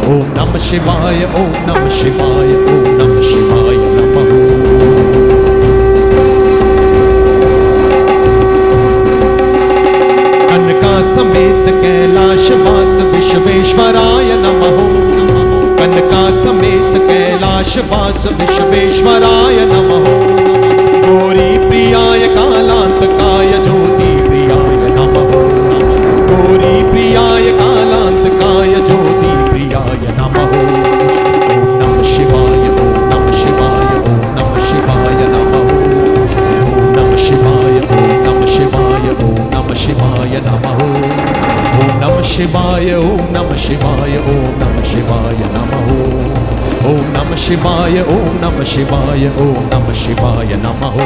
ओम नमः शिवाय, ओम नमः शिवाय, ओम नमः शिवाय नमः। कनका समेस कैलाश वास विश्वेश्वराय नमः। कनका समेस कैलाश वास विश्वेश्वराय नमः। गौरी प्रियाय कालांतकाय ज्योति प्रियाय नमः। गौरी प्रियाय कालांतकाय ज्योति प्रियाय नमः। ओम नमः शिवाय, ओम नमः शिवाय, ओम नमः शिवाय नमः। ओम नमः शिवाय, ओम नमः शिवाय, ओम नमः शिवाय नमः। ओम नमः शिवाय, ओम नमः शिवाय, ओम नमः शिवाय नमः। ओम नमः शिवाय, ओम नमः शिवाय, ओम नमः शिवाय नमः।